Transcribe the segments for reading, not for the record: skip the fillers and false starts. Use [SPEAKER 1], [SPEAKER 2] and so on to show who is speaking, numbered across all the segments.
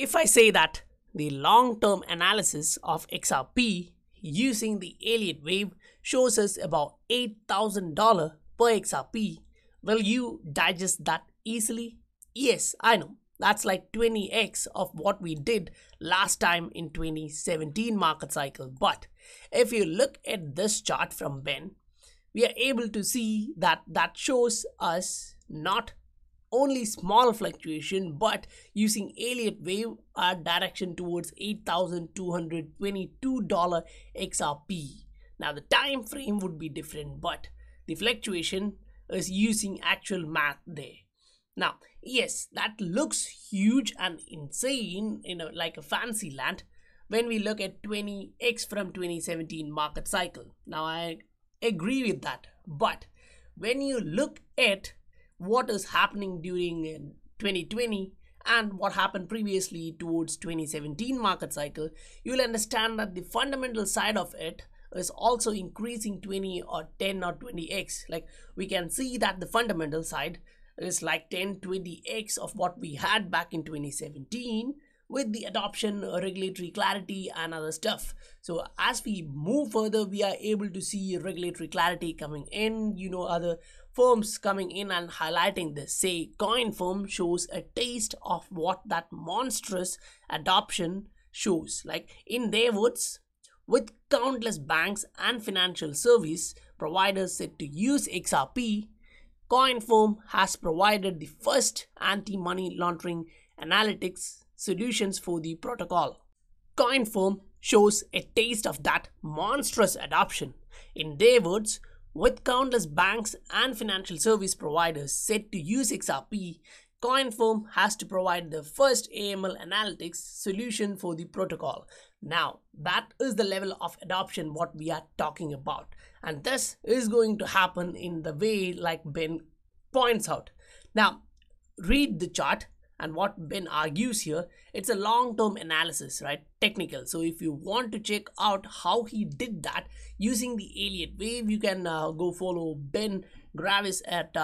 [SPEAKER 1] if I say that the long-term analysis of XRP using the Elliot wave shows us about $8,000 per XRP, will you digest that easily? Yes, I know. That's like 20x of what we did last time in 2017 market cycle. But if you look at this chart from Ben, we are able to see that shows us not only small fluctuation but using Elliot wave our direction towards $8,222 XRP. Now the time frame would be different, but the fluctuation is using actual math there. Now yes, that looks huge and insane in like a fancy land when we look at 20x from 2017 market cycle. Now I agree with that, but when you look at what is happening during 2020 and what happened previously towards 2017 market cycle, you'll understand that the fundamental side of it is also increasing 20 or 10 or 20x. Like we can see that the fundamental side is like 10-20x of what we had back in 2017 with the adoption, regulatory clarity and other stuff. So as we move further, we are able to see regulatory clarity coming in, other firms coming in and highlighting this. Say Coin Firm shows a taste of what that monstrous adoption shows. Like in their words, with countless banks and financial service providers set to use XRP, Coin Firm has provided the first anti-money laundering analytics solutions for the protocol. Coin Firm shows a taste of that monstrous adoption. In their words, with countless banks and financial service providers set to use XRP, Coin Firm has to provide the first AML analytics solution for the protocol. Now, that is the level of adoption what we are talking about. And this is going to happen in the way like Ben points out. Now, read the chart. And what Ben argues here, it's a long-term analysis, right? Technical. So if you want to check out how he did that using the Elliot wave, you can go follow Ben Gravis at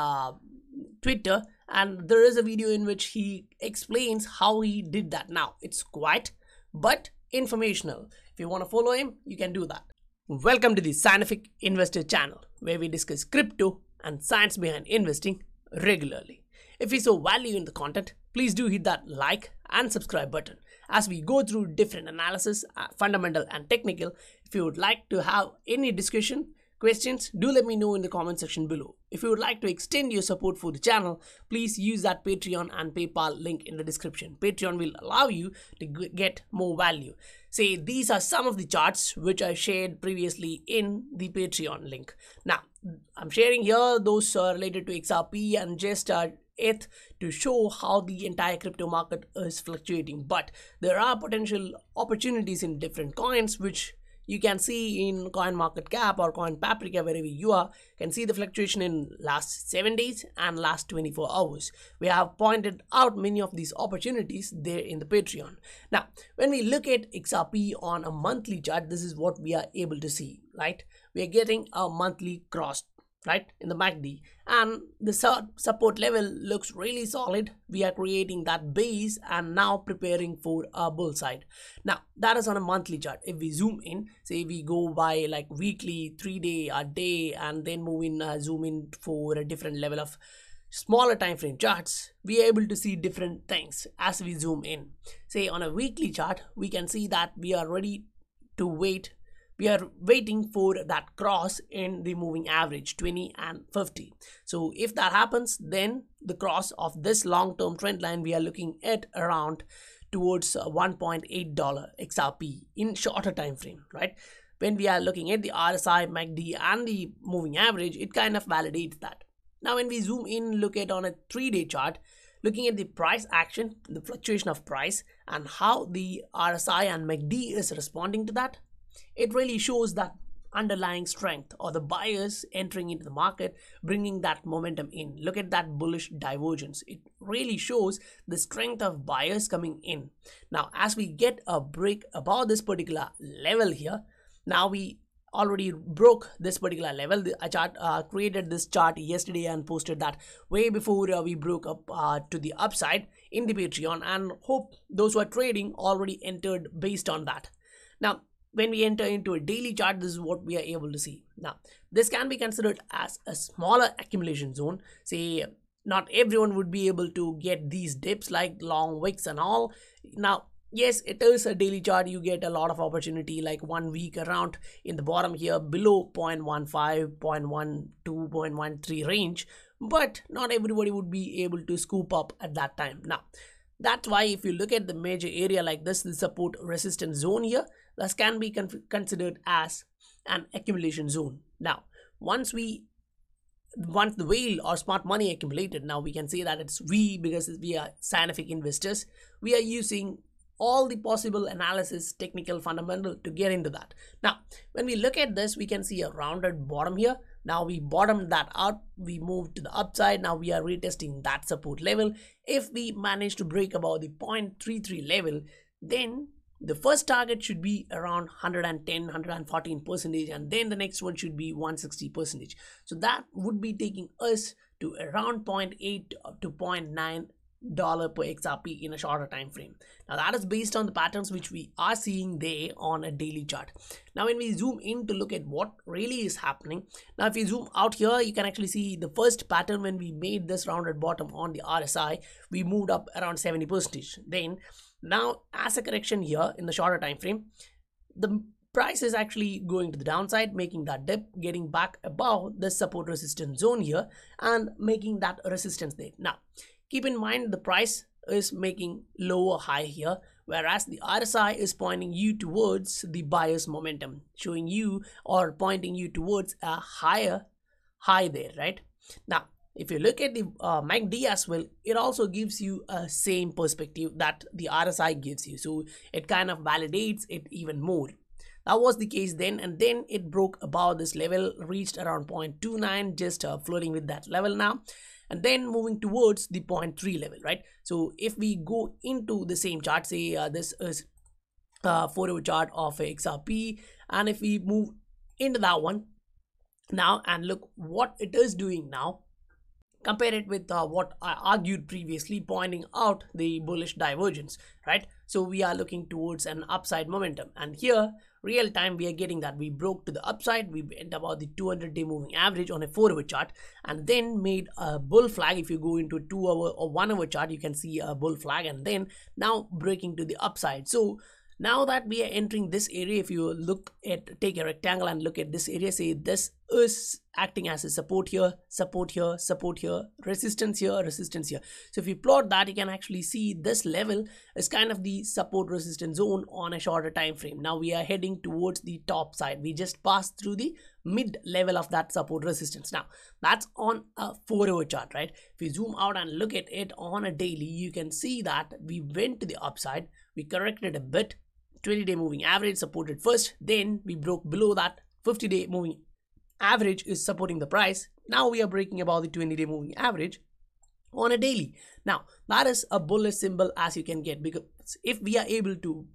[SPEAKER 1] Twitter. And there is a video in which he explains how he did that. Now, it's quiet, but informational. If you want to follow him, you can do that. Welcome to the Scientific Investor channel, where we discuss crypto and science behind investing regularly. If you saw value in the content, please do hit that like and subscribe button as we go through different analysis, fundamental and technical. If you would like to have any discussion, questions, do let me know in the comment section below. If you would like to extend your support for the channel, please use that Patreon and PayPal link in the description. Patreon will allow you to get more value. Say these are some of the charts which I shared previously in the Patreon link. Now, I'm sharing here those related to XRP and just ETH to show how the entire crypto market is fluctuating. But there are potential opportunities in different coins which you can see in CoinMarketCap or CoinPaprika, wherever you are. You can see the fluctuation in last 7 days and last 24 hours. We have pointed out many of these opportunities there in the Patreon. Now, when we look at XRP on a monthly chart, this is what we are able to see, right? We are getting a monthly cross, right, in the MACD, and the support level looks really solid. We are creating that base and now preparing for a bull side. Now that is on a monthly chart. If we zoom in, say we go by like weekly, 3-day, a day, and then move in, zoom in for a different level of smaller time frame charts, we are able to see different things as we zoom in. Say on a weekly chart, we can see that we are ready to wait. We are waiting for that cross in the moving average 20 and 50. So if that happens, then the cross of this long-term trend line we are looking at around towards $1.8 XRP in shorter time frame, right? When we are looking at the RSI, MACD and the moving average, it kind of validates that. Now when we zoom in, look at on a 3-day chart, looking at the price action, the fluctuation of price and how the RSI and MACD is responding to that, it really shows that underlying strength or the buyers entering into the market, bringing that momentum in. Look at that bullish divergence. It really shows the strength of buyers coming in. Now, as we get a break above this particular level here, now we already broke this particular level. The chart created this chart yesterday and posted that way before we broke up to the upside. in the Patreon, and hope those who are trading already entered based on that. Now, when we enter into a daily chart, this is what we are able to see. Now, this can be considered as a smaller accumulation zone. Say, not everyone would be able to get these dips like long wicks and all. Now, yes, it is a daily chart. You get a lot of opportunity like 1 week around in the bottom here below 0.15, 0.12, 0.13 range. But not everybody would be able to scoop up at that time. Now, that's why if you look at the major area like this, the support resistance zone here, this can be considered as an accumulation zone. Now, once the whale or smart money accumulated, now we can say that it's we, because we are scientific investors. We are using all the possible analysis, technical, fundamental to get into that. Now, when we look at this, we can see a rounded bottom here. Now we bottomed that out, we moved to the upside. Now we are retesting that support level. If we manage to break above the 0.33 level, then the first target should be around 110, 114%, and then the next one should be 160%. So that would be taking us to around 0.8 to 0.9 dollar per XRP in a shorter time frame. Now that is based on the patterns which we are seeing there on a daily chart. Now when we zoom in to look at what really is happening, now if you zoom out here, you can actually see the first pattern. When we made this rounded bottom on the RSI, we moved up around 70%. Then now as a correction here in the shorter time frame, the price is actually going to the downside, making that dip, getting back above the support resistance zone here and making that resistance there. Now keep in mind the price is making lower high here, whereas the RSI is pointing you towards the buyer's momentum, showing you or pointing you towards a higher high there, right? Now, if you look at the MACD as well, it also gives you a same perspective that the RSI gives you. So it kind of validates it even more. That was the case then, and then it broke above this level, reached around 0.29, just flirting with that level now. And then moving towards the 0.3 level, right? So if we go into the same chart, say this is a 4-hour chart of XRP, and if we move into that one now and look what it is doing now, compare it with what I argued previously, pointing out the bullish divergence, right? So we are looking towards an upside momentum, and here real time we are getting that. We broke to the upside, we went about the 200-day moving average on a 4-hour chart, and then made a bull flag. If you go into a 2-hour or 1-hour chart, you can see a bull flag, and then now breaking to the upside. So now that we are entering this area, if you look at, take a rectangle and look at this area, say this is acting as a support here, support here, support here, resistance here, resistance here. So if you plot that, you can actually see this level is kind of the support resistance zone on a shorter time frame. Now we are heading towards the top side. We just passed through the mid level of that support resistance. Now that's on a 4-hour chart, right? If you zoom out and look at it on a daily, you can see that we went to the upside, we corrected a bit, 20-day moving average supported first, then we broke below that. 50-day moving average is supporting the price. Now we are breaking above the 20-day moving average on a daily. Now that is a bullish symbol as you can get, because if we are able to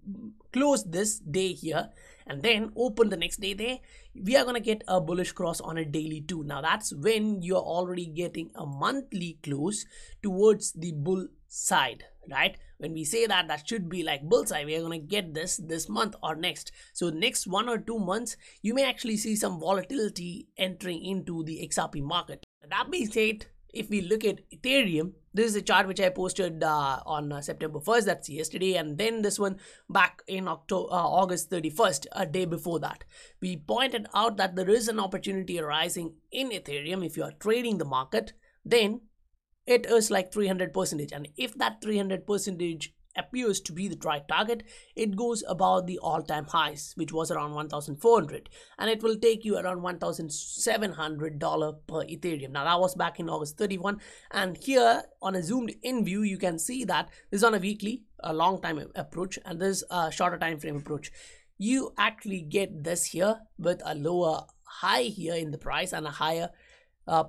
[SPEAKER 1] close this day here and then open the next day there, we are going to get a bullish cross on a daily too. Now that's when you're already getting a monthly close towards the bull side, right? When we say that, that should be like bullseye, we are going to get this month or next. So next 1 or 2 months, you may actually see some volatility entering into the XRP market. That being said, if we look at Ethereum, this is a chart which I posted on September 1st, that's yesterday, and then this one back in August 31st, a day before that. We pointed out that there is an opportunity arising in Ethereum. If you are trading the market, then it is like 300%, and if that 300% appears to be the right target, it goes above the all-time highs, which was around 1,400, and it will take you around $1,700 per Ethereum. Now that was back in August 31, and here on a zoomed in view, you can see that this is on a weekly, a long time approach, and this a shorter time frame approach. You actually get this here with a lower high here in the price and a higher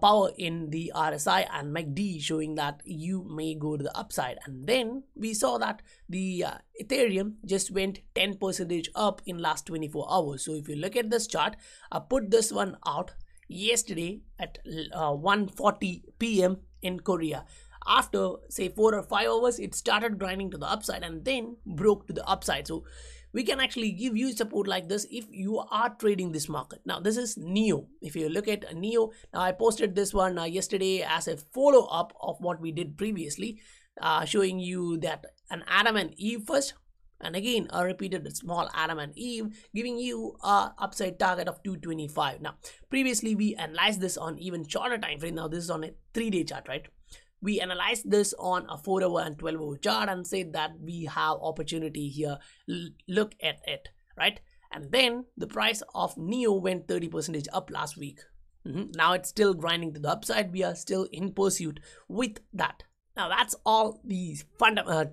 [SPEAKER 1] power in the RSI and MACD, showing that you may go to the upside. And then we saw that the Ethereum just went 10% up in last 24 hours. So if you look at this chart, I put this one out yesterday at 1:40 p.m. in Korea. after say 4 or 5 hours, it started grinding to the upside and then broke to the upside. So we can actually give you support like this if you are trading this market. Now this is Neo. If you look at Neo, now I posted this one yesterday as a follow up of what we did previously, showing you that an Adam and Eve first, and again I repeated a small Adam and Eve, giving you a upside target of 225. Now previously we analyzed this on even shorter time frame. Now this is on a 3-day chart, right? We analyzed this on a 4-hour and 12-hour chart and said that we have opportunity here. Look at it, right? And then the price of Neo went 30% up last week. Now it's still grinding to the upside. We are still in pursuit with that. Now that's all the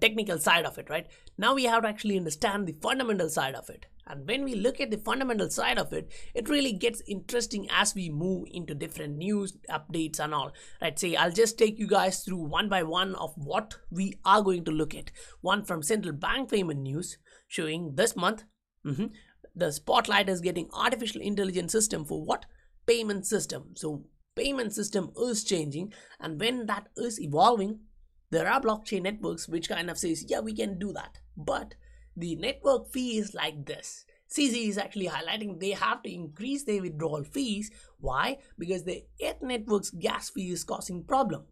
[SPEAKER 1] technical side of it, right? Now we have to actually understand the fundamental side of it. And when we look at the fundamental side of it, it really gets interesting as we move into different news updates and all. Right? Say I'll just take you guys through one by one of what we are going to look at. One from central bank payment news, showing this month the spotlight is getting artificial intelligence system for what? Payment system. So payment system is changing, and when that is evolving, there are blockchain networks which kind of says, yeah, we can do that, but the network fee is like this. CZ is actually highlighting they have to increase their withdrawal fees. Why? Because the ETH network's gas fee is causing problem.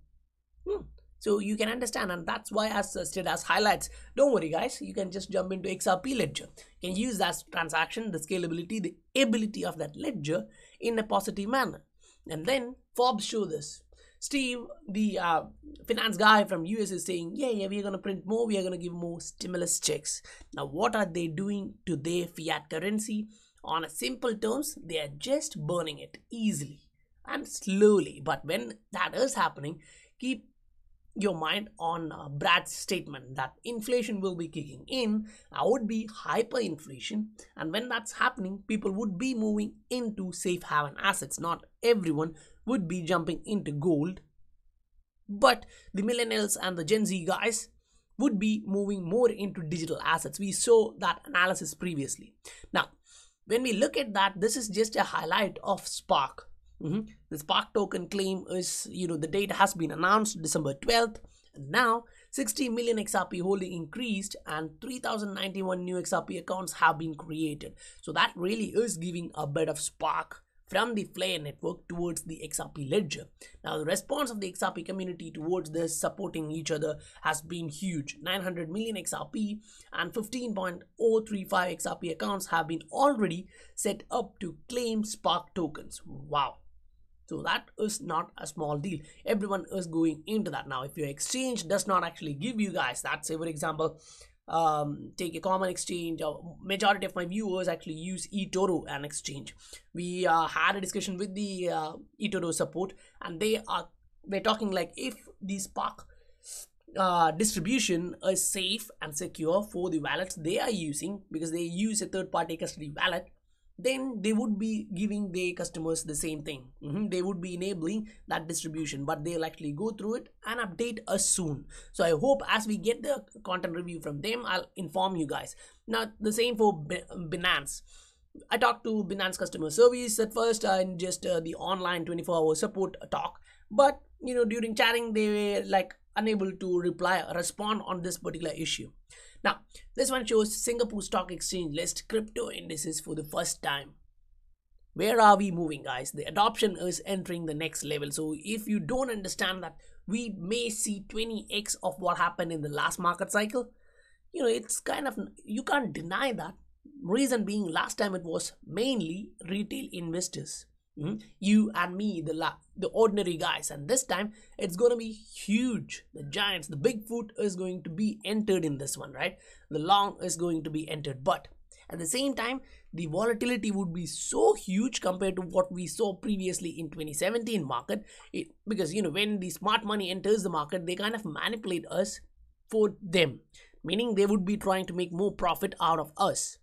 [SPEAKER 1] So you can understand, and that's why as listed as highlights. Don't worry guys, you can just jump into XRP ledger. You can use that transaction, the scalability, the ability of that ledger in a positive manner. And then Forbes show this. Steve, the finance guy from US, is saying, yeah, we're going to print more, we are going to give more stimulus checks. Now, what are they doing to their fiat currency? On a simple terms, they are just burning it easily and slowly. But when that is happening, keep your mind on Brad's statement that inflation will be kicking in. Now would be hyperinflation, and when that's happening, people would be moving into safe haven assets. Not everyone would be jumping into gold, but the millennials and the Gen Z guys would be moving more into digital assets. We saw that analysis previously. Now when we look at that, this is just a highlight of Spark. The Spark token claim is, the date has been announced December 12th, and now 60 million XRP holding increased and 3091 new XRP accounts have been created. So that really is giving a bit of spark from the Flare network towards the XRP ledger. Now the response of the XRP community towards this, supporting each other, has been huge. 900 million XRP and 15.035 XRP accounts have been already set up to claim Spark tokens. Wow. So that is not a small deal. Everyone is going into that. Now if your exchange does not actually give you guys that, say for example, take a common exchange, majority of my viewers actually use eToro and exchange. We had a discussion with the eToro support, and they're talking like, if the Spark distribution is safe and secure for the wallets they are using, because they use a third-party custody wallet, then they would be giving their customers the same thing. They would be enabling that distribution, but they'll actually go through it and update us soon. So I hope as we get the content review from them, I'll inform you guys. Now the same for Binance. I talked to Binance customer service at first in just the online 24-hour support talk, but during chatting they were like unable to respond on this particular issue. Now, this one shows Singapore Stock Exchange list crypto indices for the first time. Where are we moving, guys? The adoption is entering the next level. So if you don't understand that we may see 20x of what happened in the last market cycle, it's kind of, you can't deny that. Reason being, last time it was mainly retail investors. You and me, the ordinary guys, and this time it's going to be huge. The giants, the Bigfoot is going to be entered in this one, right? The long is going to be entered, but at the same time the volatility would be so huge compared to what we saw previously in 2017 market, because when the smart money enters the market, they kind of manipulate us for them, meaning they would be trying to make more profit out of us.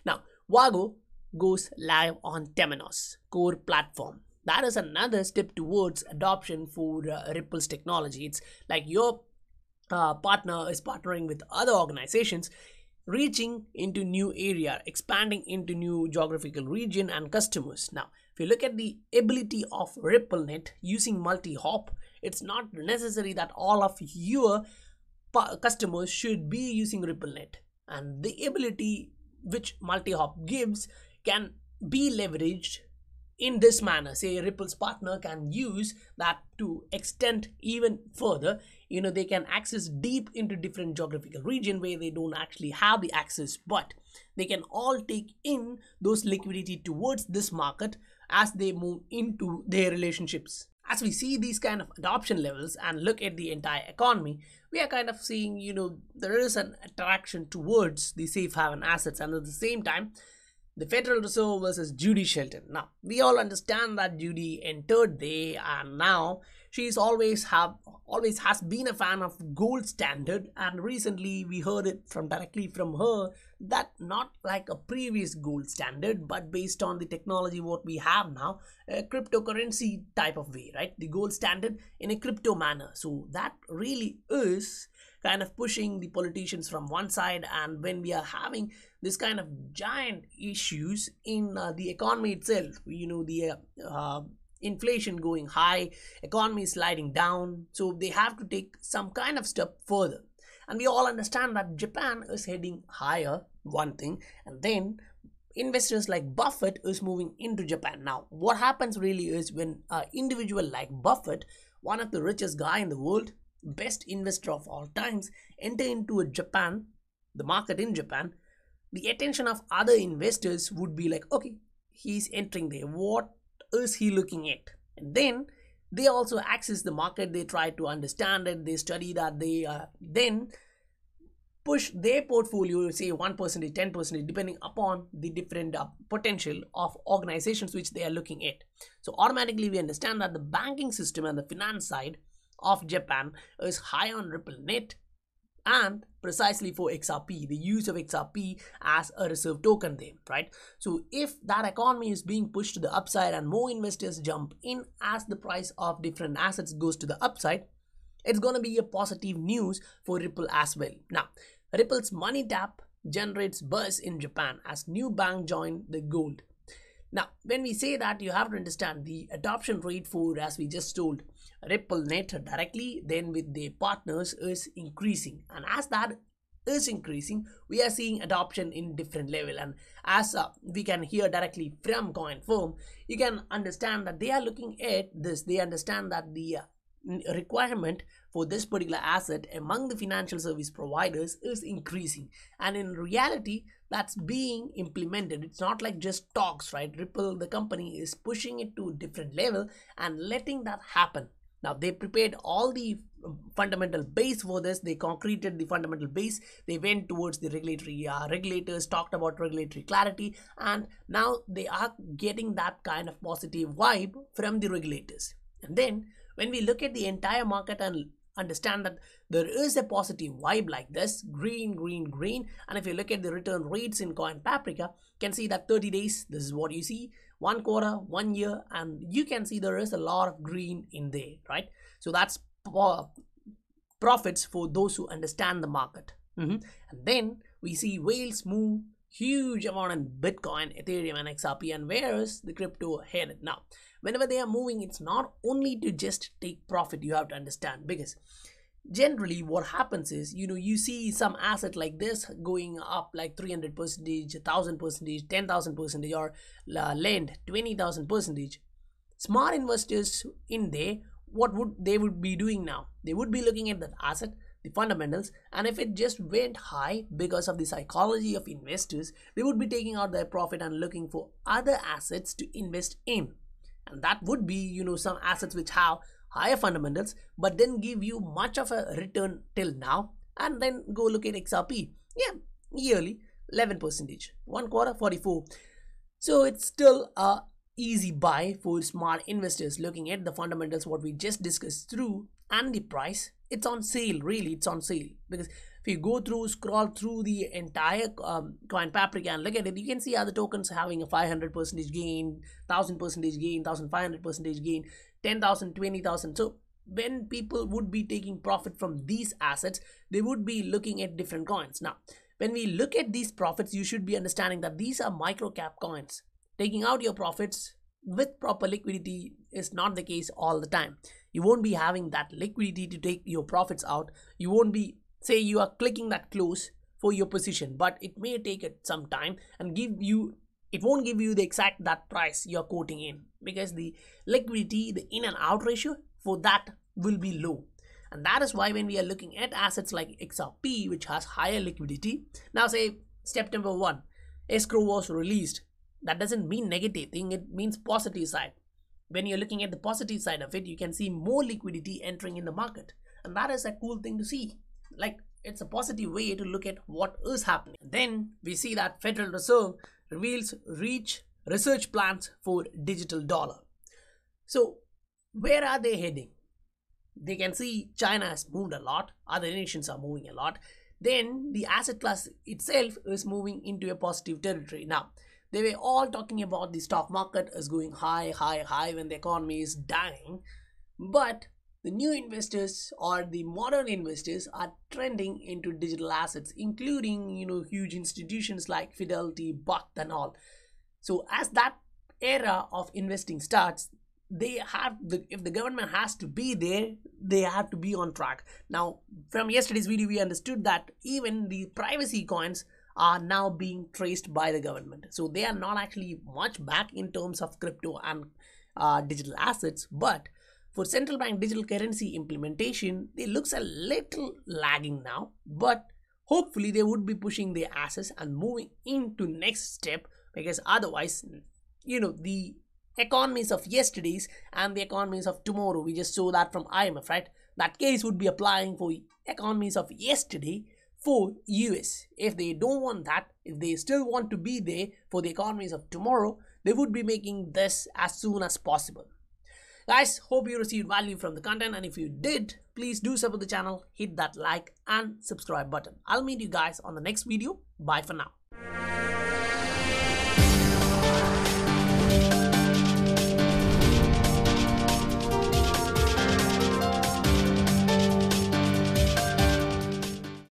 [SPEAKER 1] Now Wago goes live on Temenos core platform. That is another step towards adoption for Ripple's technology. It's like your partner is partnering with other organizations, reaching into new area, expanding into new geographical region and customers. Now If you look at the ability of RippleNet using multi-hop, it's not necessary that all of your customers should be using RippleNet, and the ability which multi-hop gives can be leveraged in this manner. Say Ripple's partner can use that to extend even further. They can access deep into different geographical region where they don't actually have the access, but they can all take in those liquidity towards this market as they move into their relationships. As we see these kind of adoption levels and look at the entire economy, we are kind of seeing, there is an attraction towards the safe haven assets, and at the same time, the Federal Reserve versus Judy Shelton. Now, we all understand that Judy entered there, and now she's always has been a fan of gold standard, and recently we heard it directly from her that not like a previous gold standard, but based on the technology what we have now, a cryptocurrency type of way, right? The gold standard in a crypto manner. So that really is kind of pushing the politicians from one side, and when we are having this kind of giant issues in the economy itself, the inflation going high, economy sliding down, so they have to take some kind of step further. And we all understand that Japan is heading higher, one thing, and then investors like Buffett is moving into Japan. Now, what happens really is when an individual like Buffett, one of the richest guy in the world, best investor of all times, enter into the market in Japan, the attention of other investors would be like, okay, he's entering there, what is he looking at? And then they also access the market, they try to understand it, they study that, they then push their portfolio, say 1%, 10%, depending upon the different potential of organizations which they are looking at. So automatically we understand that the banking system and the finance side of Japan is high on RippleNet, and precisely for XRP, the use of XRP as a reserve token there, right? So if that economy is being pushed to the upside and more investors jump in as the price of different assets goes to the upside, it's going to be a positive news for Ripple as well. Now, Ripple's money tap generates buzz in Japan as new bank join the gold. Now, when we say that, you have to understand the adoption rate for, as we just told, RippleNet directly, then with their partners, is increasing. And as that is increasing, we are seeing adoption in different level. And as we can hear directly from CoinFirm, you can understand that they are looking at this. They understand that the requirement for this particular asset among the financial service providers is increasing, and in reality that's being implemented. It's not like just talks, right? Ripple, the company, is pushing it to a different level and letting that happen. Now, they prepared all the fundamental base for this. They concreted the fundamental base. They went towards the regulators, talked about regulatory clarity, and now they are getting that kind of positive vibe from the regulators. And then when we look at the entire market and understand that there is a positive vibe like this, green, and if you look at the return rates in Coin Paprika, you can see that 30 days, this is what you see, 1 quarter, 1 year, and you can see there is a lot of green in there, right? So that's profits for those who understand the market. And then we see whales move huge amount in Bitcoin, Ethereum, and XRP, and where is the crypto headed now? Whenever they are moving, it's not only to just take profit, you have to understand, because generally what happens is, you see some asset like this going up like 300%, 1000%, 10,000%, or lend 20,000%. Smart investors in there, what would they be doing now? They would be looking at that asset, the fundamentals, and if it just went high because of the psychology of investors, they would be taking out their profit and looking for other assets to invest in. And that would be, some assets which have higher fundamentals, but then give you much of a return till now. And then go look at XRP. Yeah, yearly 11%, 1 quarter 44. So it's still a easy buy for smart investors looking at the fundamentals, what we just discussed through, and the price. It's on sale, really, it's on sale. Because if you scroll through the entire Coin Paprika and look at it, you can see other tokens having a 500% gain, 1000% gain, 1500% gain, 10,000, 20,000. So when people would be taking profit from these assets, they would be looking at different coins. Now, when we look at these profits, you should be understanding that these are micro cap coins. Taking out your profits with proper liquidity is not the case all the time. You won't be having that liquidity to take your profits out. You won't be, say you are clicking that close for your position, but it may take it some time and it won't give you the exact that price you're quoting in, because the liquidity, the in and out ratio for that will be low. And that is why when we are looking at assets like XRP, which has higher liquidity, now say step number 1, escrow was released. That doesn't mean negative thing, it means positive side. When you're looking at the positive side of it, you can see more liquidity entering in the market, and that is a cool thing to see. Like, it's a positive way to look at what is happening. Then we see that Federal Reserve reveals research plans for digital dollar. So where are they heading? They can see China has moved a lot, other nations are moving a lot. Then the asset class itself is moving into a positive territory. Now, they were all talking about the stock market is going high when the economy is dying. But the new investors or the modern investors are trending into digital assets, including, huge institutions like Fidelity, Buck and all. So as that era of investing starts, if the government has to be there, they have to be on track. Now, from yesterday's video, we understood that even the privacy coins are now being traced by the government. So they are not actually much back in terms of crypto and digital assets. But for central bank digital currency implementation, it looks a little lagging now. But hopefully they would be pushing their assets and moving into next step, because otherwise, the economies of yesterday's and the economies of tomorrow, we just saw that from IMF, right? That case would be applying for economies of yesterday for US. If they don't want that, if they still want to be there for the economies of tomorrow, they would be making this as soon as possible. Guys, hope you received value from the content, and if you did, please do support the channel, hit that like and subscribe button. I'll meet you guys on the next video. Bye for now.